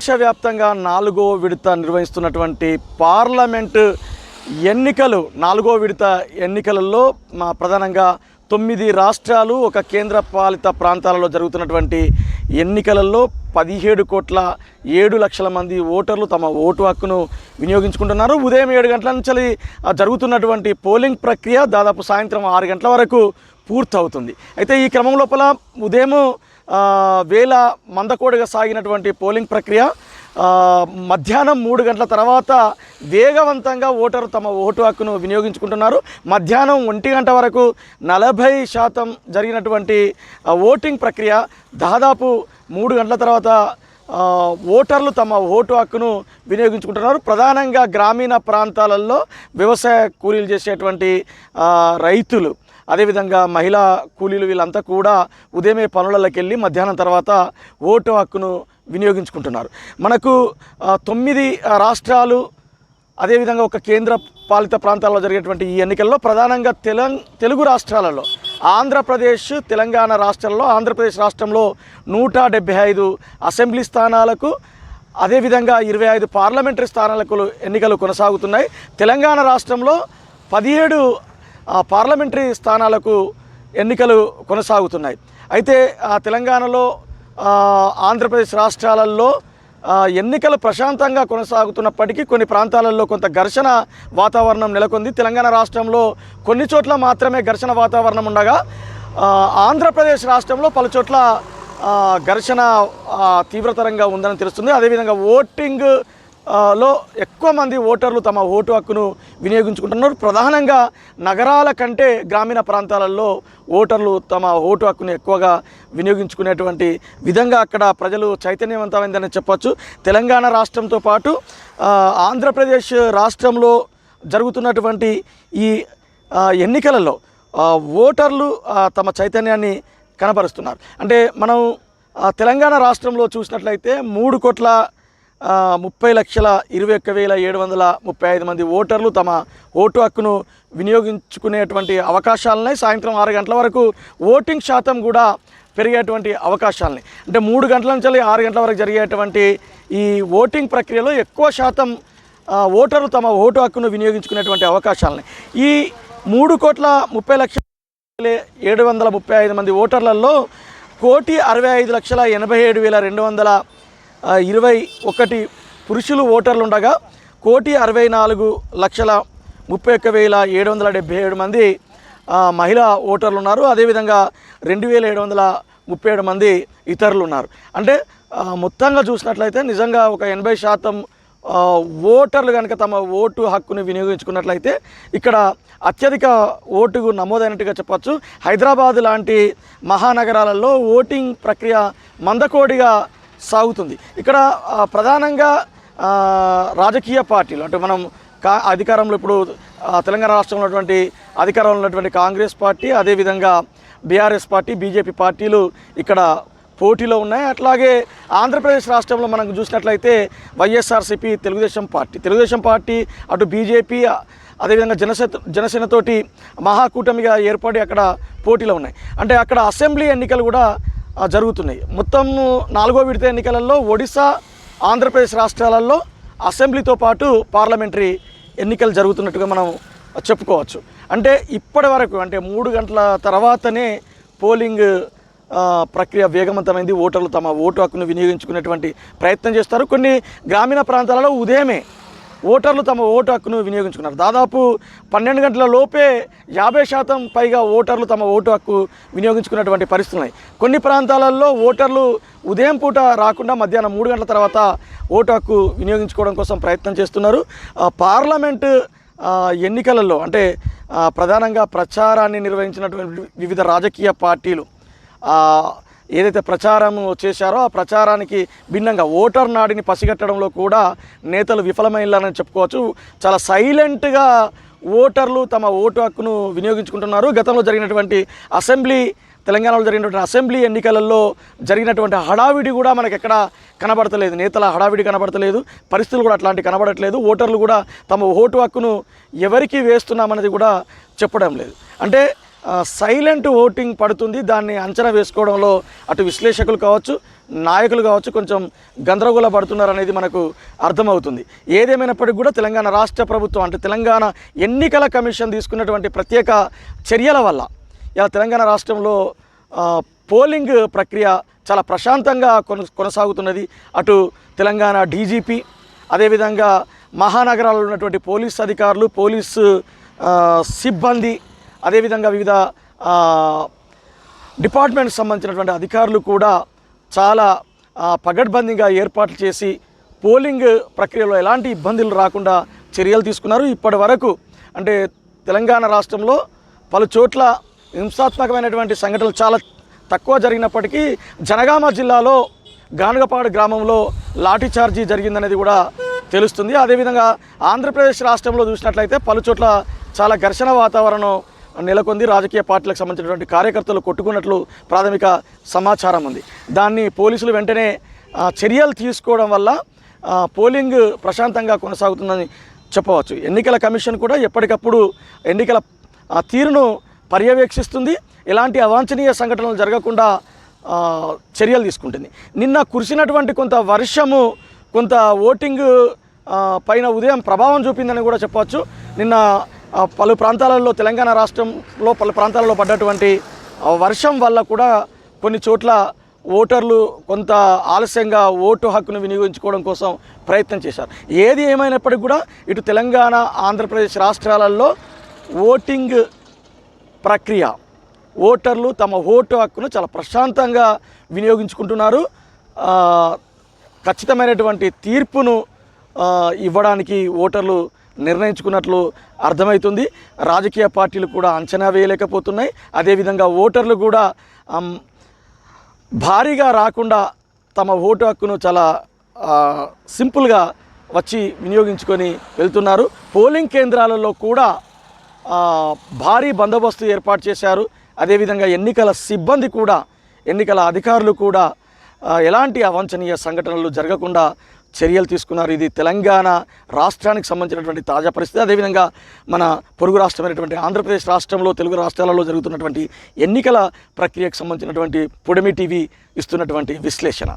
ప్రపంచవ్యాప్తంగా 4వ విడత నిర్వహిస్తున్నటువంటి పార్లమెంటు ఎన్నికలు 4వ విడత ఎన్నికలలో ప్రధానంగా 9 రాష్ట్రాలు ఒక కేంద్ర పాలిత ప్రాంతాలలో జరుగుతున్నటువంటి ఎన్నికలలో 17,07,00,000 మంది ఓటర్లు తమ ఓటు హక్కును వినియోగించుకుంటున్నారు. ఉదయం 7 గంటల నుంచి జరుగుతున్నటువంటి పోలింగ్ ప్రక్రియ దాదాపు సాయంత్రం 6 గంటల వరకు పూర్తవుతుంది. అయితే ఈ క్రమం లోపల ఉదయం వేల మందకోడిగా సాగినటువంటి పోలింగ్ ప్రక్రియ మధ్యాహ్నం 3 గంటల తర్వాత వేగవంతంగా ఓటరు తమ ఓటు హక్కును వినియోగించుకుంటున్నారు. మధ్యాహ్నం 1 గంట వరకు 40% జరిగినటువంటి ఓటింగ్ ప్రక్రియ దాదాపు 3 గంటల తర్వాత ఓటర్లు తమ ఓటు హక్కును వినియోగించుకుంటున్నారు. ప్రధానంగా గ్రామీణ ప్రాంతాలలో వ్యవసాయ కూలీలు చేసేటువంటి రైతులు, అదేవిధంగా మహిళా కూలీలు వీళ్ళంతా కూడా ఉదయమే పనులకి వెళ్ళి మధ్యాహ్నం తర్వాత ఓటు హక్కును వినియోగించుకుంటున్నారు. మనకు 9 రాష్ట్రాలు అదేవిధంగా ఒక కేంద్ర పాలిత ప్రాంతాల్లో జరిగేటువంటి ఈ ఎన్నికల్లో ప్రధానంగా తెలుగు రాష్ట్రాలలో ఆంధ్రప్రదేశ్, తెలంగాణ రాష్ట్రాల్లో ఆంధ్రప్రదేశ్ రాష్ట్రంలో 175 అసెంబ్లీ స్థానాలకు అదేవిధంగా 25 పార్లమెంటరీ స్థానాలకు ఎన్నికలు కొనసాగుతున్నాయి. తెలంగాణ రాష్ట్రంలో 17 పార్లమెంటరీ స్థానాలకు ఎన్నికలు కొనసాగుతున్నాయి. అయితే తెలంగాణలో ఆంధ్రప్రదేశ్ రాష్ట్రాలలో ఎన్నికలు ప్రశాంతంగా కొనసాగుతున్నప్పటికీ కొన్ని ప్రాంతాలలో కొంత ఘర్షణ వాతావరణం నెలకొంది. తెలంగాణ రాష్ట్రంలో కొన్ని చోట్ల మాత్రమే ఘర్షణ వాతావరణం ఉండగా ఆంధ్రప్రదేశ్ రాష్ట్రంలో పలు చోట్ల ఘర్షణ తీవ్రతరంగా ఉందని తెలుస్తుంది. అదేవిధంగా ఓటింగ్ లో ఎక్కువ మంది ఓటర్లు తమ ఓటు హక్కును వినియోగించుకుంటున్నారు. ప్రధానంగా నగరాల కంటే గ్రామీణ ప్రాంతాలలో ఓటర్లు తమ ఓటు హక్కును ఎక్కువగా వినియోగించుకునేటువంటి విధంగా అక్కడ ప్రజలు చైతన్యవంతమైందని చెప్పొచ్చు. తెలంగాణ రాష్ట్రంతో పాటు ఆంధ్రప్రదేశ్ రాష్ట్రంలో జరుగుతున్నటువంటి ఈ ఎన్నికలలో ఓటర్లు తమ చైతన్యాన్ని కనబరుస్తున్నారు. అంటే మనం తెలంగాణ రాష్ట్రంలో చూసినట్లయితే 3,30,21,735 మంది ఓటర్లు తమ ఓటు హక్కును వినియోగించుకునేటువంటి అవకాశాలని సాయంత్రం 6 గంటల వరకు ఓటింగ్ శాతం కూడా పెరిగేటువంటి అవకాశాలని, అంటే 3 గంటల నుంచి 6 గంటల వరకు జరిగేటువంటి ఈ ఓటింగ్ ప్రక్రియలో ఎక్కువ శాతం ఓటర్లు తమ ఓటు హక్కును వినియోగించుకునేటువంటి అవకాశాలని ఈ 3,30,07,35 మంది ఓటర్లలో 1,65,87,221 పురుషులు ఓటర్లు ఉండగా 1,64,31,777 మంది మహిళా ఓటర్లు ఉన్నారు. అదేవిధంగా 2,737 మంది ఇతరులు ఉన్నారు. అంటే మొత్తంగా చూసినట్లయితే నిజంగా ఒక 80% ఓటర్లు కనుక తమ ఓటు హక్కుని వినియోగించుకున్నట్లయితే ఇక్కడ అత్యధిక ఓటు నమోదైనట్టుగా చెప్పచ్చు. హైదరాబాద్ లాంటి మహానగరాలలో ఓటింగ్ ప్రక్రియ మందకోడిగా సాగుతుంది. ఇక్కడ ప్రధానంగా రాజకీయ పార్టీలు, అంటే మనం అధికారంలో ఇప్పుడు తెలంగాణ రాష్ట్రంలో ఉన్నటువంటి అధికారంలో ఉన్నటువంటి కాంగ్రెస్ పార్టీ, అదేవిధంగా బీఆర్ఎస్ పార్టీ, బీజేపీ పార్టీలు ఇక్కడ పోటీలో ఉన్నాయి. అట్లాగే ఆంధ్రప్రదేశ్ రాష్ట్రంలో మనం చూసినట్లయితే వైఎస్ఆర్సీపీ, తెలుగుదేశం పార్టీ అటు బీజేపీ అదేవిధంగా జనసేనతోటి మహాకూటమిగా ఏర్పడి అక్కడ పోటీలో ఉన్నాయి. అంటే అక్కడ అసెంబ్లీ ఎన్నికలు కూడా జరుగుతున్నాయి. మొత్తం 4వ విడత ఎన్నికలలో ఒడిశా, ఆంధ్రప్రదేశ్ రాష్ట్రాలలో అసెంబ్లీతో పాటు పార్లమెంటరీ ఎన్నికలు జరుగుతున్నట్టుగా మనం చెప్పుకోవచ్చు. అంటే ఇప్పటి వరకు అంటే 3 గంటల తర్వాతనే పోలింగ్ ప్రక్రియ వేగవంతమైంది. ఓటర్లు తమ ఓటు హక్కును వినియోగించుకునేటువంటి ప్రయత్నం చేస్తారు. కొన్ని గ్రామీణ ప్రాంతాలలో ఉదయమే ఓటర్లు తమ ఓటు హక్కును వినియోగించుకున్నారు. దాదాపు 12 గంటల లోపే 50% పైగా ఓటర్లు తమ ఓటు హక్కు వినియోగించుకున్నటువంటి పరిస్థితులు ఉన్నాయి. కొన్ని ప్రాంతాలలో ఓటర్లు ఉదయం పూట రాకుండా మధ్యాహ్నం 3 గంటల తర్వాత ఓటు హక్కు వినియోగించుకోవడం కోసం ప్రయత్నం చేస్తున్నారు. పార్లమెంటు ఎన్నికలలో అంటే ప్రధానంగా ప్రచారాన్ని నిర్వహించినటువంటి వివిధ రాజకీయ పార్టీలు ఏదైతే ప్రచారం చేశారో ఆ ప్రచారానికి భిన్నంగా ఓటర్ నాడిని పసిగట్టడంలో కూడా నేతలు విఫలమైనారని చెప్పుకోవచ్చు. చాలా సైలెంట్గా ఓటర్లు తమ ఓటు హక్కును వినియోగించుకుంటున్నారు. గతంలో జరిగినటువంటి తెలంగాణలో జరిగినటువంటి అసెంబ్లీ ఎన్నికలలో జరిగినటువంటి హడావిడి కూడా మనకు ఎక్కడ కనబడతలేదు. నేతల హడావిడి కనబడతలేదు, పరిస్థితులు కూడా అట్లాంటివి కనబడట్లేదు. ఓటర్లు కూడా తమ ఓటు హక్కును ఎవరికి వేస్తున్నామనేది కూడా చెప్పడం లేదు. అంటే సైలెంట్ ఓటింగ్ పడుతుంది. దాన్ని అంచనా వేసుకోవడంలో అటు విశ్లేషకులు కావచ్చు, నాయకులు కావచ్చు కొంచెం గందరగోళ పడుతున్నారు అనేది మనకు అర్థమవుతుంది. ఏదేమైనప్పటికీ కూడా తెలంగాణ రాష్ట్ర ప్రభుత్వం అంటే తెలంగాణ ఎన్నికల కమిషన్ తీసుకున్నటువంటి ప్రత్యేక చర్యల వల్ల ఇలా తెలంగాణ రాష్ట్రంలో పోలింగ్ ప్రక్రియ చాలా ప్రశాంతంగా కొనసాగుతున్నది. అటు తెలంగాణ డీజీపీ, అదేవిధంగా మహానగరాల్లో ఉన్నటువంటి పోలీస్ అధికారులు, పోలీసు సిబ్బంది, అదేవిధంగా వివిధ డిపార్ట్మెంట్కి సంబంధించినటువంటి అధికారులు కూడా చాలా పగడ్బందీగా ఏర్పాట్లు చేసి పోలింగ్ ప్రక్రియలో ఎలాంటి ఇబ్బందులు రాకుండా చర్యలు తీసుకున్నారు. ఇప్పటి వరకు అంటే తెలంగాణ రాష్ట్రంలో పలు చోట్ల హింసాత్మకమైనటువంటి సంఘటనలు చాలా తక్కువ జరిగినప్పటికీ జనగామ జిల్లాలో గానుగపాడు గ్రామంలో లాఠీచార్జీ జరిగిందనేది కూడా తెలుస్తుంది. అదేవిధంగా ఆంధ్రప్రదేశ్ రాష్ట్రంలో చూసినట్లయితే పలు చోట్ల చాలా ఘర్షణ వాతావరణం నెలకొంది. రాజకీయ పార్టీలకు సంబంధించినటువంటి కార్యకర్తలు కొట్టుకున్నట్లు ప్రాథమిక సమాచారం ఉంది. దాన్ని పోలీసులు వెంటనే చర్యలు తీసుకోవడం వల్ల పోలింగ్ ప్రశాంతంగా కొనసాగుతుందని చెప్పవచ్చు. ఎన్నికల కమిషన్ కూడా ఎప్పటికప్పుడు ఎన్నికల తీరును పర్యవేక్షిస్తుంది. ఎలాంటి అవాంఛనీయ సంఘటనలు జరగకుండా చర్యలు తీసుకుంటుంది. నిన్న కురిసినటువంటి కొంత వర్షము కొంత ఓటింగ్ పైన ఉదయం ప్రభావం చూపిందని కూడా చెప్పవచ్చు. నిన్న పలు ప్రాంతాలలో తెలంగాణ రాష్ట్రంలో పలు ప్రాంతాలలో పడ్డటువంటి వర్షం వల్ల కూడా కొన్ని చోట్ల ఓటర్లు కొంత ఆలస్యంగా ఓటు హక్కును వినియోగించుకోవడం కోసం ప్రయత్నం చేశారు. ఏది ఏమైనప్పటికీ కూడా ఇటు తెలంగాణ, ఆంధ్రప్రదేశ్ రాష్ట్రాలలో ఓటింగ్ ప్రక్రియ, ఓటర్లు తమ ఓటు హక్కును చాలా ప్రశాంతంగా వినియోగించుకుంటున్నారు. ఖచ్చితమైనటువంటి తీర్పును ఇవ్వడానికి ఓటర్లు నిర్ణయించుకున్నట్లు అర్థమవుతుంది. రాజకీయ పార్టీలు కూడా అంచనా వేయలేకపోతున్నాయి. అదేవిధంగా ఓటర్లు కూడా భారీగా రాకుండా తమ ఓటు హక్కును చాలా సింపుల్గా వచ్చి వినియోగించుకొని వెళ్తున్నారు. పోలింగ్ కేంద్రాలలో కూడా భారీ బందోబస్తు ఏర్పాటు చేశారు. అదేవిధంగా ఎన్నికల సిబ్బంది కూడా, ఎన్నికల అధికారులు కూడా ఎలాంటి అవాంఛనీయ సంఘటనలు జరగకుండా చర్యలు తీసుకున్నారు. ఇది తెలంగాణ రాష్ట్రానికి సంబంధించినటువంటి తాజా పరిస్థితి. అదేవిధంగా మన పొరుగు రాష్ట్రమైనటువంటి ఆంధ్రప్రదేశ్ రాష్ట్రంలో, తెలుగు రాష్ట్రాలలో జరుగుతున్నటువంటి ఎన్నికల ప్రక్రియకు సంబంధించినటువంటి పొడిమి టీవీ ఇస్తున్నటువంటి విశ్లేషణ.